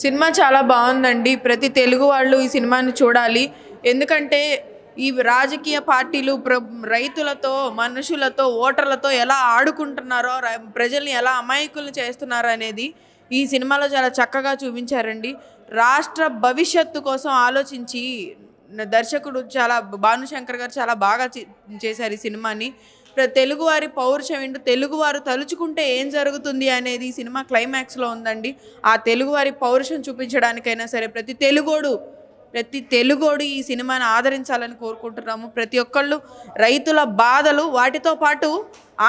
Cinema చాలా బాగుందండి. ప్రతి తెలుగు వాళ్ళు ఈ సినిమాని చూడాలి. ఎందుకంటే ఈ రాజకీయ పార్టీలు రైతులతో, మనుషులతో, ఓటర్లతో ఎలా ఆడుకుంటున్నారో, ప్రజల్ని ఎలా అమాయకులను చేస్తున్నారో అనేది ఈ సినిమాలో చాలా చక్కగా చూపించారండి. రాష్ట్ర భవిష్యత్తు కోసం ఆలోచించి దర్శకుడు భానుశంకర్ గారు చాలా బాగా చేశారు ఈ సినిమాని. తెలుగువారి పౌరుషం ఏంటో, తెలుగువారు తలుచుకుంటే ఏం జరుగుతుంది అనేది ఈ సినిమా క్లైమాక్స్లో ఉందండి. ఆ తెలుగువారి పౌరుషం చూపించడానికైనా సరే ప్రతి తెలుగోడు ఈ సినిమాని ఆదరించాలని కోరుకుంటున్నాము. ప్రతి ఒక్కళ్ళు రైతుల బాధలు, వాటితో పాటు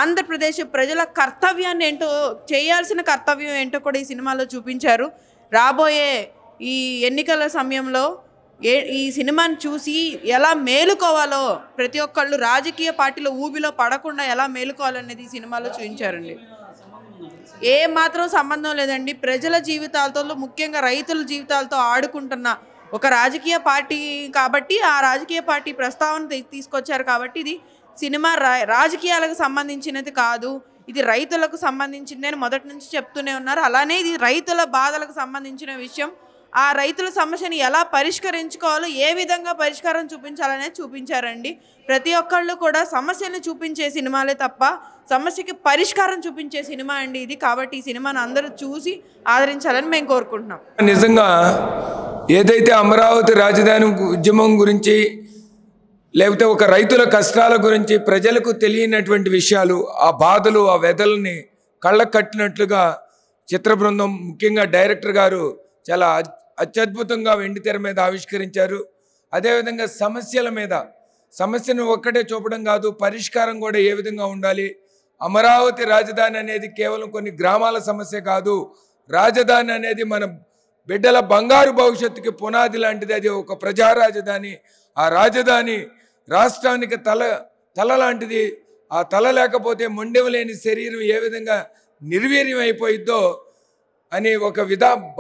ఆంధ్రప్రదేశ్ ప్రజల కర్తవ్యాన్ని ఏంటో, చేయాల్సిన కర్తవ్యం ఏంటో కూడా ఈ సినిమాలో చూపించారు. రాబోయే ఈ ఎన్నికల సమయంలో ఈ సినిమాని చూసి ఎలా మేలుకోవాలో, ప్రతి ఒక్కళ్ళు రాజకీయ పార్టీలో ఊబిలో పడకుండా ఎలా మేలుకోవాలనేది ఈ సినిమాలో చూపించారండి. ఏ మాత్రం సంబంధం లేదండి. ప్రజల జీవితాలతో, ముఖ్యంగా రైతుల జీవితాలతో ఆడుకుంటున్న ఒక రాజకీయ పార్టీ కాబట్టి, ఆ రాజకీయ పార్టీ ప్రస్తావన తీసుకొచ్చారు కాబట్టి ఇది సినిమా రాజకీయాలకు సంబంధించినది కాదు, ఇది రైతులకు సంబంధించింది అని మొదటి నుంచి చెప్తూనే ఉన్నారు. అలానే ఇది రైతుల బాధలకు సంబంధించిన విషయం. ఆ రైతుల సమస్యని ఎలా పరిష్కరించుకోవాలో, ఏ విధంగా పరిష్కారం చూపించాలనేది చూపించారండి. ప్రతి ఒక్కళ్ళు కూడా సమస్యను చూపించే సినిమాలే తప్ప సమస్యకి పరిష్కారం చూపించే సినిమా అండి ఇది. కాబట్టి ఈ సినిమాను అందరూ చూసి ఆదరించాలని మేము కోరుకుంటున్నాం. నిజంగా ఏదైతే అమరావతి రాజధాని ఉద్యమం గురించి, లేకపోతే ఒక రైతుల కష్టాల గురించి ప్రజలకు తెలియనటువంటి విషయాలు, ఆ బాధలు, ఆ వ్యధలని కళ్ళకు కట్టినట్లుగా చిత్ర బృందం, ముఖ్యంగా డైరెక్టర్ గారు చాలా అత్యద్భుతంగా వెండితెర మీద ఆవిష్కరించారు. అదేవిధంగా సమస్యను ఒక్కటే చూపడం కాదు, పరిష్కారం కూడా ఏ విధంగా ఉండాలి. అమరావతి రాజధాని అనేది కేవలం కొన్ని గ్రామాల సమస్య కాదు. రాజధాని అనేది మన బిడ్డల బంగారు భవిష్యత్తుకి పునాది లాంటిది. అది ఒక ప్రజా రాజధాని. ఆ రాజధాని రాష్ట్రానికి తల లాంటిది. ఆ తల లేకపోతే మొండెం లేని శరీరం ఏ విధంగా నిర్వీర్యం అయిపోయిద్దో అని ఒక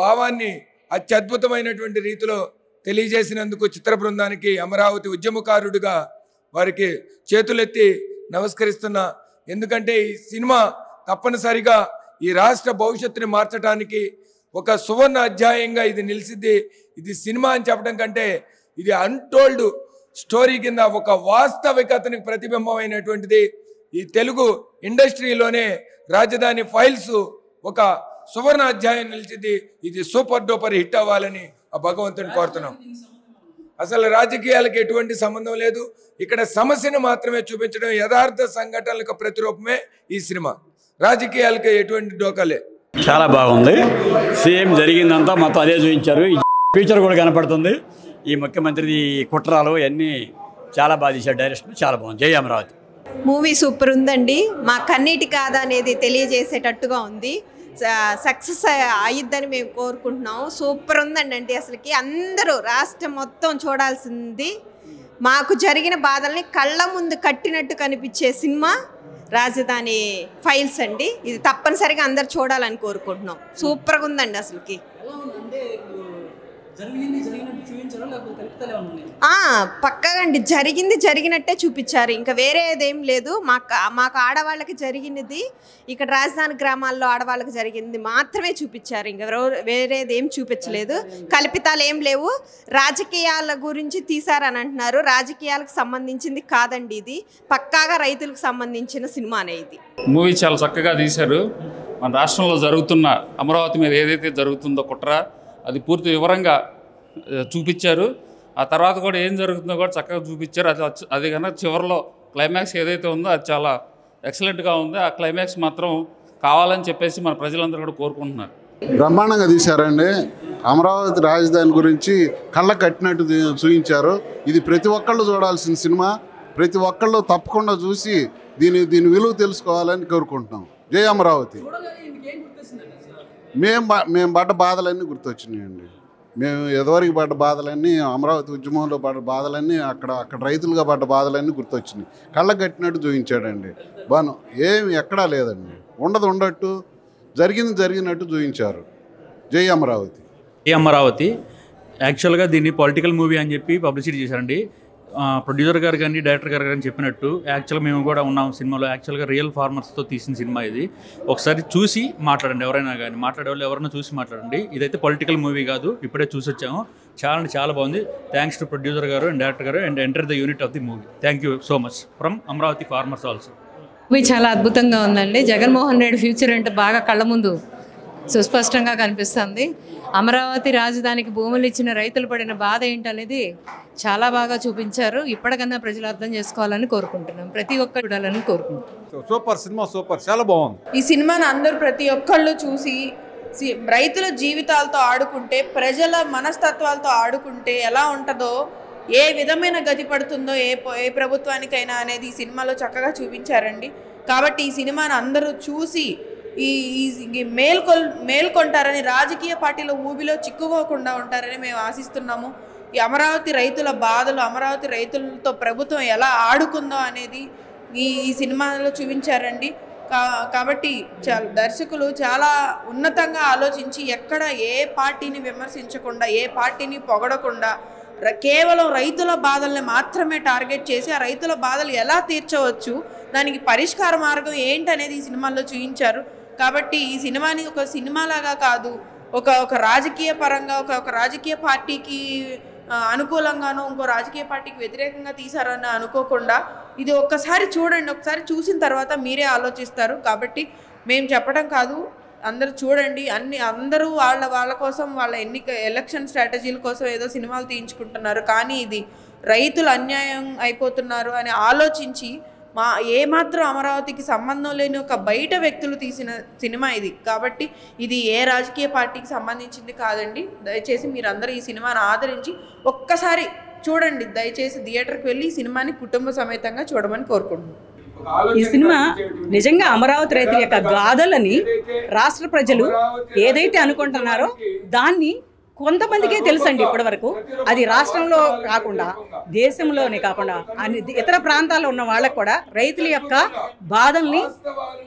భావాన్ని అత్యద్భుతమైనటువంటి రీతిలో తెలియజేసినందుకు చిత్ర బృందానికి, అమరావతి ఉద్యమకారుడిగా వారికి చేతులెత్తి నమస్కరిస్తున్నా. ఎందుకంటే ఈ సినిమా తప్పనిసరిగా ఈ రాష్ట్ర భవిష్యత్తుని మార్చడానికి ఒక సువర్ణ అధ్యాయంగా ఇది నిలిచిద్ది. ఇది సినిమా అని చెప్పడం కంటే ఇది అన్టోల్డ్ స్టోరీ కింద ఒక వాస్తవికతని ప్రతిబింబమైనటువంటిది. ఈ తెలుగు ఇండస్ట్రీలోనే రాజధాని ఫైల్స్ ఒక సువర్ణ అధ్యాయం నిలిచింది. ఇది సూపర్ డూపర్ హిట్ అవ్వాలని ఆ భగవంతుని కోరుతున్నాం. అసలు రాజకీయాలకు ఎటువంటి సంబంధం లేదు. ఇక్కడ సమస్యను మాత్రమే చూపించడం, యథార్థ సంఘటనలకు ప్రతిరూపమే ఈ సినిమా. రాజకీయాలకు ఎటువంటి డోకాలే. చాలా బాగుంది. సేమ్ జరిగిందంతా మొత్తం అదే చూపించారు. ఫ్యూచర్ కూడా కనపడుతుంది. ఈ ముఖ్యమంత్రి కుట్రాలు అన్నీ చాలా బాగా తీశారు. డైరెక్షన్ చాలా బాగుంది. జై అమరావతి. మూవీ సూపర్ ఉందండి. మా కన్నీటి కాదా అనేది తెలియజేసేటట్టుగా ఉంది. సక్సెస్ అయ్యిద్దని మేము కోరుకుంటున్నాము. సూపర్ ఉందండి. అసలుకి అందరూ రాష్ట్రం మొత్తం చూడాల్సింది. మాకు జరిగిన బాధల్ని కళ్ళ ముందు కట్టినట్టు కనిపించే సినిమా రాజధాని ఫైల్స్ అండి. ఇది తప్పనిసరిగా అందరు చూడాలని కోరుకుంటున్నాం. సూపర్గా ఉందండి. అసలుకి పక్కగా అండి, జరిగినట్టే చూపించారు. ఇంకా వేరేదేం లేదు. మాకు ఆడవాళ్ళకి జరిగినది, ఇక్కడ రాజధాని గ్రామాల్లో ఆడవాళ్ళకి జరిగింది మాత్రమే చూపించారు. ఇంకా వేరేదేం చూపించలేదు. కల్పితాలు ఏం లేవు. రాజకీయాల గురించి తీశారని అంటున్నారు. రాజకీయాలకు సంబంధించింది కాదండి. ఇది పక్కాగా రైతులకు సంబంధించిన సినిమానే. ఇది మూవీ చాలా చక్కగా తీశారు. మన రాష్ట్రంలో జరుగుతున్న అమరావతి మీద ఏదైతే జరుగుతుందో కుట్ర, అది పూర్తి వివరంగా చూపించారు. ఆ తర్వాత కూడా ఏం జరుగుతుందో కూడా చక్కగా చూపించారు. అది కన్నా చివరిలో క్లైమాక్స్ ఏదైతే ఉందో అది చాలా ఎక్సలెంట్గా ఉంది. ఆ క్లైమాక్స్ మాత్రం కావాలని చెప్పేసి మన ప్రజలందరూ కూడా కోరుకుంటున్నారు. బ్రహ్మాండంగా తీశారండి. అమరావతి రాజధాని గురించి కళ్ళ కట్టినట్టు చూపించారు. ఇది ప్రతి ఒక్కళ్ళు చూడాల్సిన సినిమా. ప్రతి ఒక్కళ్ళు తప్పకుండా చూసి దీని విలువ తెలుసుకోవాలని కోరుకుంటున్నాం. జై అమరావతి. మేము పడ్డ బాధలన్నీ గుర్తొచ్చినాయండి. మేము ఎదవరికి పడ్డ బాధలన్నీ, అమరావతి ఉద్యమంలో పడ్డ బాధలన్నీ, అక్కడ రైతులుగా పడ్డ బాధలన్నీ గుర్తొచ్చినాయి. కళ్ళ కట్టినట్టు చూపించాడండి. బాను ఏమి ఎక్కడా లేదండి. ఉండట్టు జరిగినట్టు చూపించారు. జై అమరావతి. జై అమరావతి. యాక్చువల్గా దీన్ని పొలిటికల్ మూవీ అని చెప్పి పబ్లిసిటీ చేశారండి. ప్రొడ్యూసర్ గారు కానీ డైరెక్టర్ గారు కానీ చెప్పినట్టు యాక్చువల్గా మేము కూడా ఉన్నాం సినిమాలో. యాక్చువల్గా రియల్ ఫార్మర్స్తో తీసిన సినిమా ఇది. ఒకసారి చూసి మాట్లాడండి, ఎవరైనా కానీ మాట్లాడే వాళ్ళు ఎవరైనా చూసి మాట్లాడండి. ఇదైతే పొలిటికల్ మూవీ కాదు, ఇప్పుడే చూసి వచ్చాము. చాలా బాగుంది. థ్యాంక్స్ టు ప్రొడ్యూసర్ గారు అండ్ డైరెక్టర్ గారు and enter the unit of the movie. Thank you so much from Amaravati farmers also. Movie చాలా అద్భుతంగా ఉందండి. జగన్మోహన్ రెడ్డి ఫ్యూచర్ అంటే బాగా కళ్ళ ముందు సుస్పష్టంగా కనిపిస్తుంది. అమరావతి రాజధానికి భూములు ఇచ్చిన రైతులు పడిన బాధ ఏంటనేది చాలా బాగా చూపించారు. ఇప్పటికన్నా ప్రజలు అర్థం చేసుకోవాలని కోరుకుంటున్నాం. ప్రతి ఒక్కరు చూడాలని కోరుకుంటున్నాం. సూపర్ సినిమా, సూపర్, చాలా బాగుంది. ఈ సినిమాను అందరూ ప్రతి ఒక్కళ్ళు చూసి రైతుల జీవితాలతో ఆడుకుంటే, ప్రజల మనస్తత్వాలతో ఆడుకుంటే ఎలా ఉంటుందో, ఏ విధమైన గతి పడుతుందో ఏ ప్రభుత్వానికైనా అనేది ఈ సినిమాలో చక్కగా చూపించారండి. కాబట్టి ఈ సినిమాను అందరూ చూసి ఈ మేల్కొంటారని, రాజకీయ పార్టీల ఊబిలో చిక్కుకోకుండా ఉంటారని మేము ఆశిస్తున్నాము. ఈ అమరావతి రైతుల బాధలు, అమరావతి రైతులతో ప్రభుత్వం ఎలా ఆడుకుందో అనేది ఈ సినిమాలో చూపించారండి. కాబట్టి దర్శకులు చాలా ఉన్నతంగా ఆలోచించి ఎక్కడ ఏ పార్టీని విమర్శించకుండా, ఏ పార్టీని పొగడకుండా, కేవలం రైతుల బాధల్ని మాత్రమే టార్గెట్ చేసి ఆ రైతుల బాధలు ఎలా తీర్చవచ్చు, దానికి పరిష్కార మార్గం ఏంటనేది ఈ సినిమాలో చూపించారు. కాబట్టి ఈ సినిమాని ఒక సినిమాలాగా కాదు, ఒక రాజకీయ పరంగా ఒక రాజకీయ పార్టీకి అనుకూలంగానో ఇంకో రాజకీయ పార్టీకి వ్యతిరేకంగా తీశారని అనుకోకుండా ఇది ఒక్కసారి చూడండి. ఒకసారి చూసిన తర్వాత మీరే ఆలోచిస్తారు. కాబట్టి మేము చెప్పడం కాదు, అందరూ చూడండి. అందరూ వాళ్ళ కోసం, వాళ్ళ ఎలక్షన్ స్ట్రాటజీల కోసం ఏదో సినిమాలు తీయించుకుంటున్నారు. కానీ ఇది రైతులు అన్యాయం అయిపోతున్నారు అని ఆలోచించి ఏమాత్రం అమరావతికి సంబంధం లేని ఒక బయట వ్యక్తులు తీసిన సినిమా ఇది. కాబట్టి ఇది ఏ రాజకీయ పార్టీకి సంబంధించింది కాదండి. దయచేసి మీరందరూ ఈ సినిమాను ఆదరించి ఒక్కసారి చూడండి. దయచేసి థియేటర్కి వెళ్ళి ఈ సినిమాని కుటుంబ సమేతంగా చూడమని కోరుకుంటున్నాను. ఈ సినిమా నిజంగా అమరావతి రైతుల యొక్క గాథలని రాష్ట్ర ప్రజలు ఏదైతే అనుకుంటున్నారో దాన్ని కొంతమందికే తెలుసండి ఇప్పటి వరకు. అది రాష్ట్రంలో కాకుండా, దేశంలోనే కాకుండా ఇతర ప్రాంతాల్లో ఉన్న వాళ్ళకు కూడా రైతుల యొక్క బాధల్ని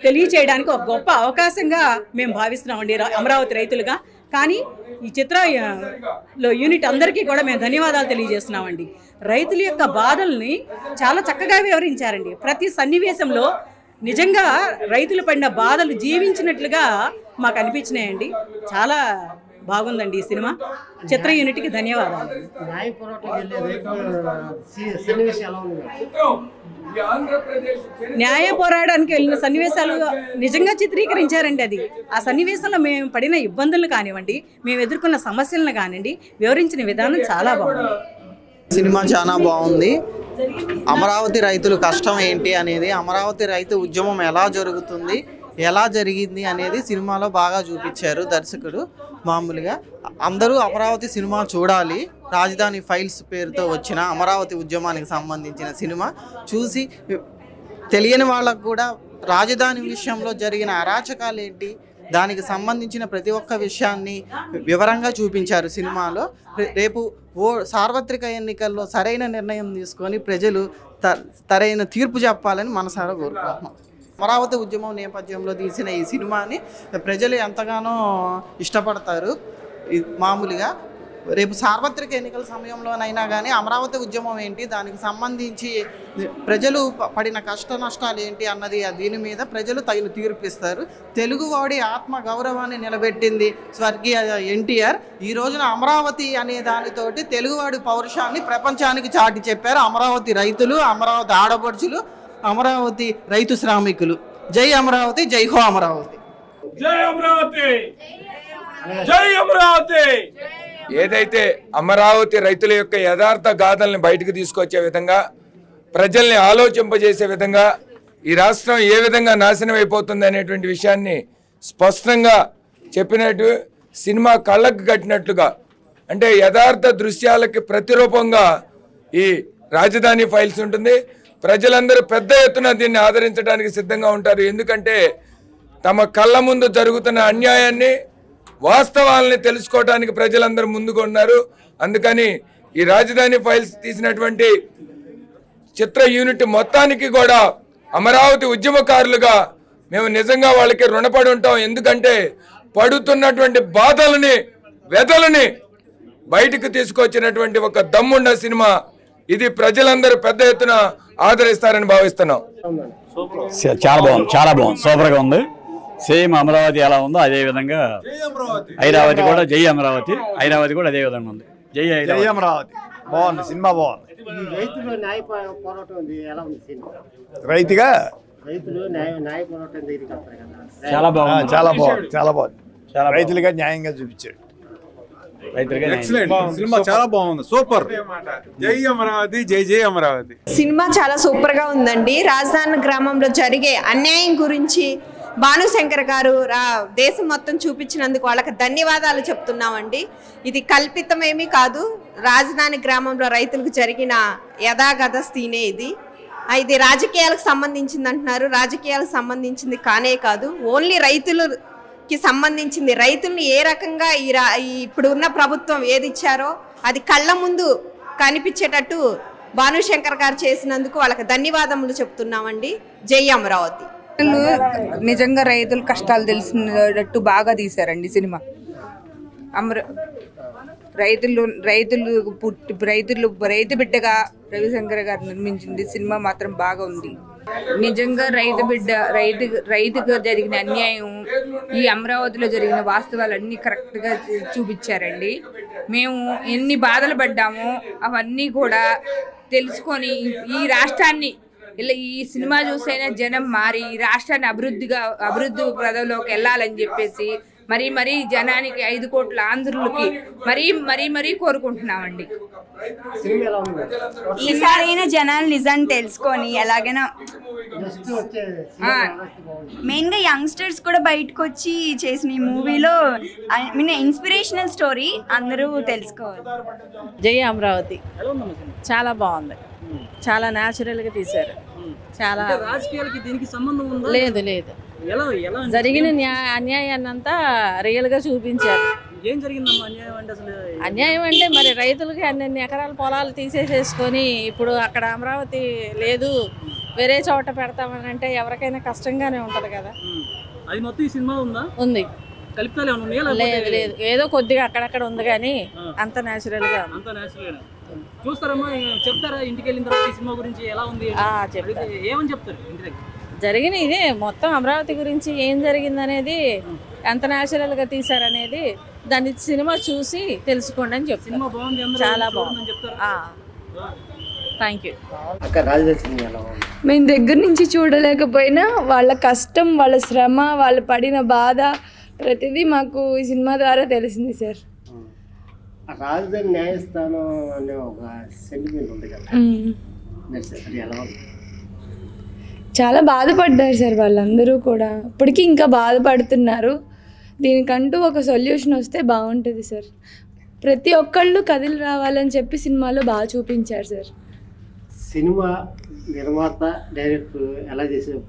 తెలియచేయడానికి ఒక గొప్ప అవకాశంగా మేము భావిస్తున్నామండి అమరావతి రైతులుగా. కానీ ఈ చిత్రంలో యూనిట్ అందరికీ కూడా మేము ధన్యవాదాలు తెలియజేస్తున్నామండి. రైతుల యొక్క బాధల్ని చాలా చక్కగా వివరించారండి. ప్రతి సన్నివేశంలో నిజంగా రైతులు పడిన బాధలు జీవించినట్లుగా మాకు అనిపించినాయండి. చాలా బాగుందండి ఈ సినిమా. చిత్ర యూనిట్కి ధన్యవాదాలు. న్యాయ పోరాడానికి వెళ్ళిన సన్నివేశాలు నిజంగా చిత్రీకరించారండి. అది ఆ సన్నివేశంలో మేము పడిన ఇబ్బందులను కానివ్వండి, మేము ఎదుర్కొన్న సమస్యలను కానివ్వండి, వివరించిన విధానం చాలా బాగుంది. సినిమా చాలా బాగుంది. అమరావతి రైతుల కష్టం ఏంటి అనేది, అమరావతి రైతు ఉద్యమం ఎలా జరుగుతుంది, ఎలా జరిగింది అనేది సినిమాలో బాగా చూపించారు దర్శకుడు. మామూలుగా అందరూ అమరావతి సినిమా చూడాలి. రాజధాని ఫైల్స్ పేరుతో వచ్చిన అమరావతి ఉద్యమానికి సంబంధించిన సినిమా చూసి తెలియని వాళ్ళకు కూడా రాజధాని విషయంలో జరిగిన అరాచకాలు ఏంటి, దానికి సంబంధించిన ప్రతి ఒక్క విషయాన్ని వివరంగా చూపించారు సినిమాలో. రేపు సార్వత్రిక ఎన్నికల్లో సరైన నిర్ణయం తీసుకొని ప్రజలు సరైన తీర్పు చెప్పాలని మనసారా కోరుకుంటున్నాం. అమరావతి ఉద్యమం నేపథ్యంలో తీసిన ఈ సినిమాని ప్రజలు ఎంతగానో ఇష్టపడతారు. మామూలుగా రేపు సార్వత్రిక ఎన్నికల సమయంలోనైనా కానీ అమరావతి ఉద్యమం ఏంటి, దానికి సంబంధించి ప్రజలు పడిన కష్ట నష్టాలు ఏంటి అన్నది దీని మీద ప్రజలు తగిన తీర్పిస్తారు. తెలుగువాడి ఆత్మ గౌరవాన్ని నిలబెట్టింది స్వర్గీయ ఎన్టీఆర్. ఈ రోజున అమరావతి అనే దానితోటి తెలుగువాడి పౌరుషాన్ని ప్రపంచానికి చాటి చెప్పారు అమరావతి రైతులు, అమరావతి ఆడపడుచులు, అమరావతి రైతు శ్రామికులు. జై అమరావతి, జై హో అమరావతి. జై అమరావతి, జై అమరావతి. ఏదైతే అమరావతి రైతుల యొక్క యథార్థ గాథల్ని బయటకు తీసుకొచ్చే విధంగా, ప్రజల్ని ఆలోచింపజేసే విధంగా, ఈ రాష్ట్రం ఏ విధంగా నాశనం అయిపోతుంది అనేటువంటి విషయాన్ని స్పష్టంగా చెప్పినట్టు సినిమా కళ్ళకు కట్టినట్లుగా, అంటే యథార్థ దృశ్యాలకి ప్రతిరూపంగా ఈ రాజధాని ఫైల్స్ ఉంటుంది. ప్రజలందరూ పెద్ద ఎత్తున దీన్ని ఆదరించడానికి సిద్ధంగా ఉంటారు. ఎందుకంటే తమ కళ్ళ ముందు జరుగుతున్న అన్యాయాన్ని, వాస్తవాలని తెలుసుకోవడానికి ప్రజలందరూ ముందుకు ఉన్నారు. అందుకని ఈ రాజధాని ఫైల్స్ తీసినటువంటి చిత్ర యూనిట్ మొత్తానికి కూడా అమరావతి ఉద్యమకారులుగా మేము నిజంగా వాళ్ళకి రుణపడి ఉంటాం. ఎందుకంటే పడుతున్నటువంటి బాధలని, వ్యధలని బయటకు తీసుకొచ్చినటువంటి ఒక దమ్మున్న సినిమా ఇది ప్రజలందరూ పెద్ద ఎత్తున ఆదరిస్తారని భావిస్తున్నాం. చాలా బాగుంది, చాలా బాగుంది, సూపర్గా ఉంది. సేమ్ అమరావతి ఎలా ఉందో అదే విధంగా ఐరావతి కూడా, జై అమరావతి, ఐరావతి కూడా అదే విధంగా ఉంది. జై అమరావతి బాగుంది, సినిమా బాగుంది. రైతుగా చాలా బాగుంది, చాలా బాగుంది, చాలా బాగుంది. రైతులుగా న్యాయంగా చూపించాడు. సినిమా చాలా బాగుంది, సూపర్. జై అమరావతి, జై జై అమరావతి. సినిమా చాలా సూపర్గా ఉందండి. రాజధాని గ్రామంలో జరిగే అన్యాయం గురించి భానుశంకర్ గారు దేశం మొత్తం చూపించినందుకు వాళ్ళకి ధన్యవాదాలు చెప్తున్నామండి. ఇది కల్పితమేమీ కాదు, రాజధాని గ్రామంలో రైతులకు జరిగిన యథాగథ స్థినే ఇది. ఇది రాజకీయాలకు సంబంధించింది అంటున్నారు, రాజకీయాలకు సంబంధించింది కానే కాదు, ఓన్లీ రైతులకి సంబంధించింది. రైతుల్ని ఏ రకంగా ఇప్పుడు ఉన్న ప్రభుత్వం ఏది ఇచ్చారో అది కళ్ళ ముందు కనిపించేటట్టు భానుశంకర్ గారు చేసినందుకు వాళ్ళకి ధన్యవాదములు చెప్తున్నామండి. జై అమరావతి. నిజంగా రైతుల కష్టాలు తెలిసినట్టు బాగా తీశారండి సినిమా. రైతు బిడ్డగా రవిశంకర్ గారు నిర్మించింది సినిమా మాత్రం బాగా ఉంది. నిజంగా రైతుకు జరిగిన అన్యాయం, ఈ అమరావతిలో జరిగిన వాస్తవాలన్నీ కరెక్ట్గా చూపించారండి. మేము ఎన్ని బాధలు పడ్డామో అవన్నీ కూడా తెలుసుకొని ఈ రాష్ట్రాన్ని ఈ సినిమా చూసైనా జనం మారి ఈ రాష్ట్రాన్ని అభివృద్ధి ప్రదంలోకి వెళ్ళాలని చెప్పేసి మరీ జనానికి 5 కోట్ల ఆంధ్రులకి మరీ కోరుకుంటున్నామండి. ఈసారైనా జనాలు నిజాన్ని తెలుసుకొని ఎలాగైనా మెయిన్గా యంగ్స్టర్స్ కూడా బయటకు వచ్చి చేసిన ఈ మూవీలో ఇన్స్పిరేషనల్ స్టోరీ అందరూ తెలుసుకోవాలి. జై అమరావతి చాలా బాగుంది, చాలా న్యాచురల్గా తీశారు. చాలా రాజకీయాలకి దీనికి సంబంధం ఉందా? లేదు, జరిగిన అన్యాయాన్ని అంతా రియల్గా చూపించారు. ఏం జరిగిందమ్మా అన్యాయం అంటే? అసలు అన్యాయం అంటే మరి రైతులకి అన్ని ఎకరాల పొలాలు తీసేసేసుకొని ఇప్పుడు అక్కడ అమరావతి లేదు వేరే చోట పెడతామని అంటే ఎవరికైనా కష్టంగానే ఉంటది కదా. అది మొత్తం ఈ సినిమా ఉందా? ఉంది. కల్పితాలు ఏమైనా ఉన్నాయా? లేదు, ఏదో కొద్దిగా అక్కడక్కడ ఉంది కానీ అంత న్యాచురల్ గా. చూస్తారమ్మా, చెప్తారా ఇంటికి వెళ్ళిన తర్వాత ఈ సినిమా గురించి ఎలా ఉంది? ఏమని చెప్తారు ఇంటి దగ్గర? జరిగిన ఇదే మొత్తం అమరావతి గురించి ఏం జరిగింది అనేది, ఎంత న్యాచురల్ గా తీసారనేది దాన్ని సినిమా చూసి తెలుసుకోండి అని చెప్తారు. సినిమా బాగుంది, చాలా బాగుంది చెప్తారు. Thank you. మేము దగ్గర నుంచి చూడలేకపోయినా వాళ్ళ కష్టం, వాళ్ళ శ్రమ, వాళ్ళు పడిన బాధ ప్రతిదీ మాకు ఈ సినిమా ద్వారా తెలిసింది సార్. రాజధాని న్యాయస్థానం అనే ఒక సెంటిమెంట్ ఉంది కదా, అది ఎలా ఉంది? చాలా బాధపడ్డారు సార్ వాళ్ళందరూ కూడా, ఇప్పటికీ ఇంకా బాధపడుతున్నారు. దీనికంటూ ఒక సొల్యూషన్ వస్తే బాగుంటుంది సార్. ప్రతి ఒక్కళ్ళు కదిలి రావాలని చెప్పి సినిమాలో బాగా చూపించారు సార్. సినిమా నిర్మాత డైరెక్టర్ ఎలా చేశారు?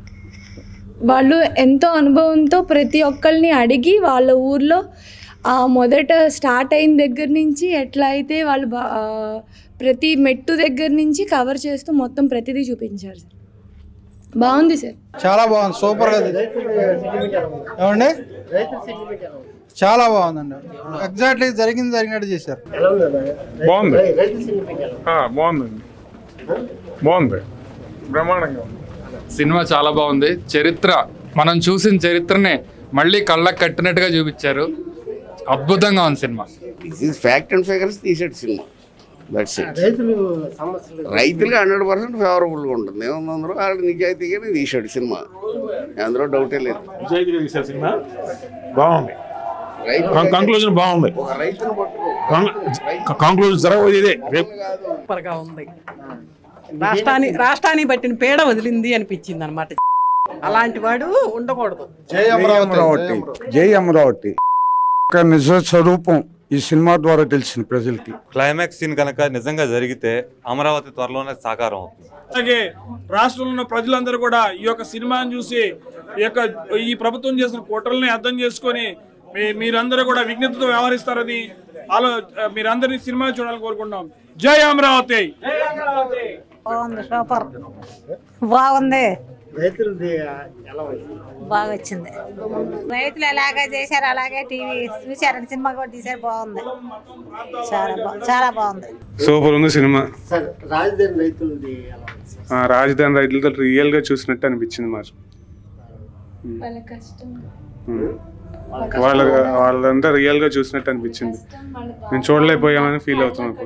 వాళ్ళు ఎంతో అనుభవంతో ప్రతి ఒక్కరిని అడిగి వాళ్ళ ఊర్లో మొదట స్టార్ట్ అయిన దగ్గర నుంచి ఎట్లా అయితే వాళ్ళు ప్రతి మెట్టు దగ్గర నుంచి కవర్ చేస్తూ మొత్తం ప్రతిదీ చూపించారు సార్. బాగుంది సార్, చాలా బాగుంది, సూపర్గా. ఏమండి చాలా బాగుందండి, ఎగ్జాక్ట్లీ జరిగినట్టు చేశారు. బాగుంది, బ్రహ్మాండంగా. సినిమా చాలా బాగుంది. చరిత్ర, మనం చూసిన చరిత్రనే మళ్ళీ కళ్ళకు కట్టినట్టుగా చూపించారు. అద్భుతంగా ఉంది సినిమా. ఇది ఫ్యాక్ట్ అండ్ ఫిగర్స్ తీసాడు సినిమా. రైతులుగా 100% ఫేవరబుల్గా ఉంటుంది. ఏముంది అందరూ వాళ్ళు నిజాయితీగానే తీసాడు సినిమా, అందులో డౌటే లేదు. నిజాయితీగా తీసాడు సినిమా, బాగుంది. కంక్లూజన్ బాగుంది. కంక్లూజన్ జరగబోయేది ఇదే. సూపర్గా ఉంది. రాష్ట్రాన్ని బట్టిన పీడ వదిలింది అనిపించింది అనమాట. అలాంటి వాడు ఉండకూడదు. జై అమరావతి, జై అమరావతి. నిజ స్వరూపం ఈ సినిమా ద్వారా తెలిసింది ప్రజలకి. క్లైమాక్స్ సీన్ కనుక నిజంగా జరిగితే అమరావతి త్వరలోనే సాకారం అవుతుంది. అలాగే రాష్ట్రంలో ఉన్న ప్రజలందరూ కూడా ఈ యొక్క సినిమాని చూసి ఈ ప్రభుత్వం చేసిన కుట్రల్ని అర్థం చేసుకొని మీరందరూ కూడా విజ్ఞతతో వ్యవహరిస్తారని మీరందరినీ సినిమా చూడాలని కోరుకుంటున్నాం. జై అమరావతి. బాగుంది, సూపర్ బాగుంది. రైతులది ఎలా ఉంది? బాగా వచ్చింది. రైతులు ఎలాగే చేశారు అలాగే టీవీ చూశారు, సినిమా కూడా తీశారు, బాగుంది, చాలా బాగుంది. సూపర్ ఉంది సినిమా. సార్ రాజధాని రైతులది ఎలా ఉంది? రాజధాని రైతులతో రియల్ గా చూసినట్టు అనిపించింది మరి. వాళ్ళంతా రియల్ గా చూసినట్టు అనిపించింది. నేను చూడలేకపోయామని ఫీల్ అవుతున్నాను.